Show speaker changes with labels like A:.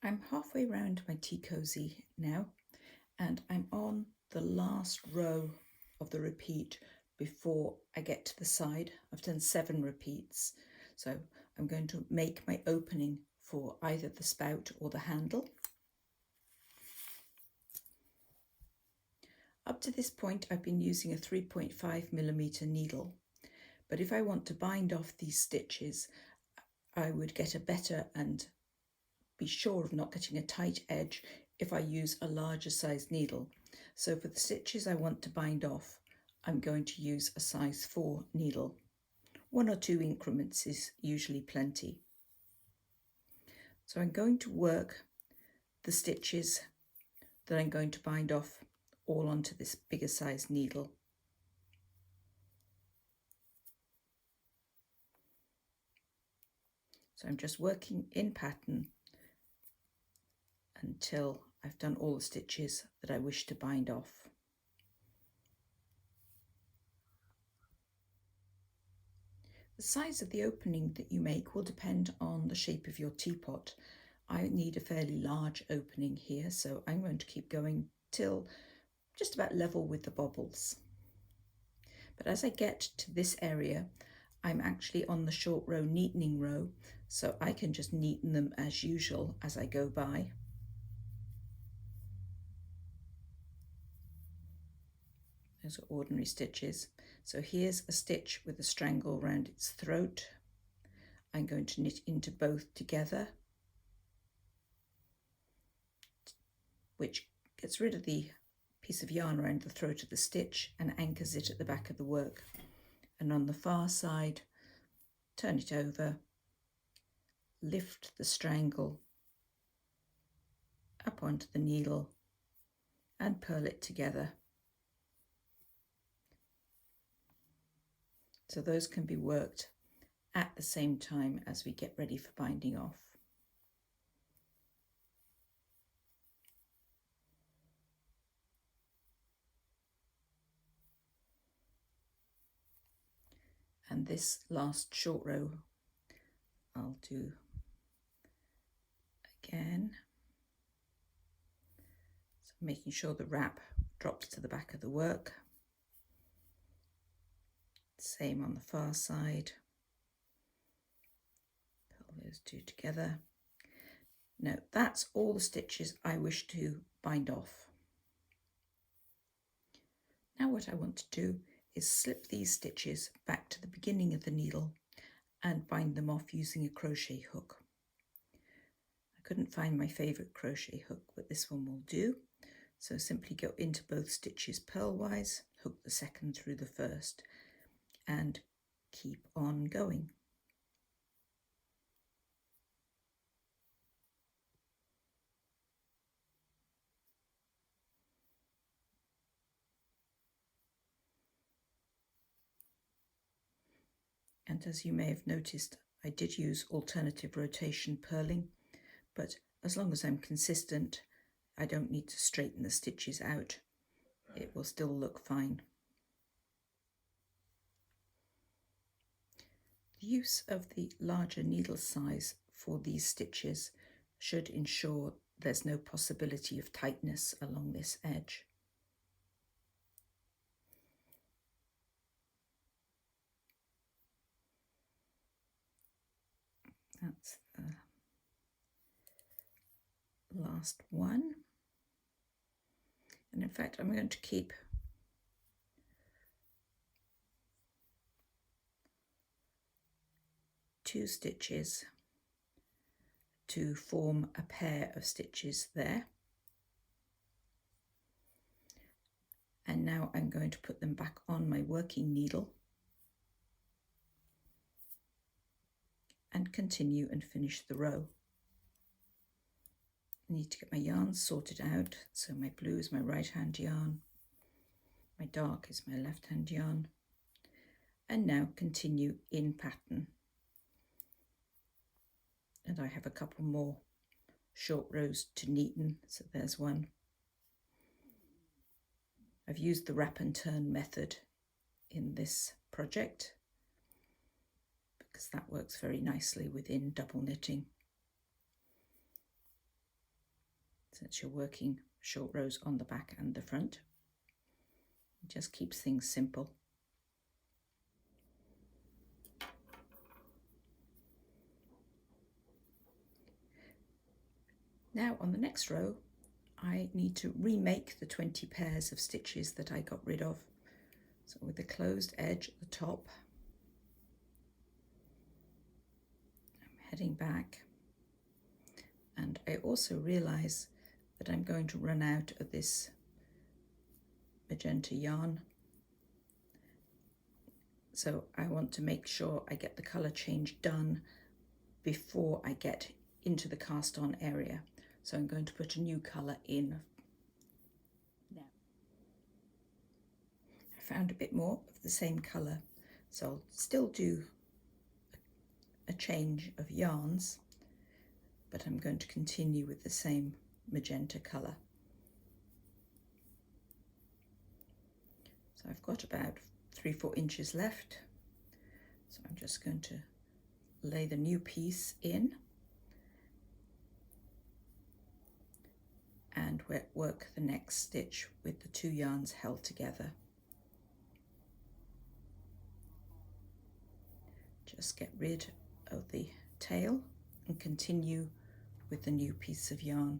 A: I'm halfway round my tea cosy now, and I'm on the last row of the repeat before I get to the side. I've done 7 repeats, so I'm going to make my opening for either the spout or the handle. Up to this point I've been using a 3.5mm needle, but if I want to bind off these stitches I would get a better and be sure of not getting a tight edge if I use a larger size needle. So for the stitches I want to bind off, I'm going to use a size 4 needle. 1 or 2 increments is usually plenty. So I'm going to work the stitches that I'm going to bind off all onto this bigger size needle. So I'm just working in pattern until I've done all the stitches that I wish to bind off. The size of the opening that you make will depend on the shape of your teapot. I need a fairly large opening here, so I'm going to keep going till just about level with the bobbles. But as I get to this area, I'm actually on the short row neatening row, so I can just neaten them as usual as I go by. Those are ordinary stitches. So here's a stitch with a strangle around its throat. I'm going to knit into both together, which gets rid of the piece of yarn around the throat of the stitch and anchors it at the back of the work. And on the far side, turn it over, lift the strangle up onto the needle and purl it together. So those can be worked at the same time as we get ready for binding off. And this last short row I'll do again. So making sure the wrap drops to the back of the work. Same on the far side. Pull those two together. Now that's all the stitches I wish to bind off. Now what I want to do is slip these stitches back to the beginning of the needle and bind them off using a crochet hook. I couldn't find my favourite crochet hook, but this one will do. So simply go into both stitches purlwise, hook the second through the first, and keep on going. And as you may have noticed, I did use alternative rotation purling, but as long as I'm consistent, I don't need to straighten the stitches out. It will still look fine. The use of the larger needle size for these stitches should ensure there's no possibility of tightness along this edge. That's the last one. And in fact, I'm going to keep two stitches to form a pair of stitches there. And now I'm going to put them back on my working needle and continue and finish the row. I need to get my yarn sorted out. So my blue is my right hand yarn, my dark is my left hand yarn, and now continue in pattern. And I have a couple more short rows to neaten, so there's one. I've used the wrap and turn method in this project because that works very nicely within double knitting. since you're working short rows on the back and the front. It just keeps things simple. Now on the next row, I need to remake the 20 pairs of stitches that I got rid of. So with the closed edge at the top, I'm heading back, and I also realize that I'm going to run out of this magenta yarn. So I want to make sure I get the color change done before I get into the cast on area. So I'm going to put a new color in now. I found a bit more of the same color, so I'll still do a change of yarns, but I'm going to continue with the same magenta color. So I've got about 3-4 inches left, so I'm just going to lay the new piece in and work the next stitch with the 2 yarns held together. Just get rid of the tail and continue with the new piece of yarn.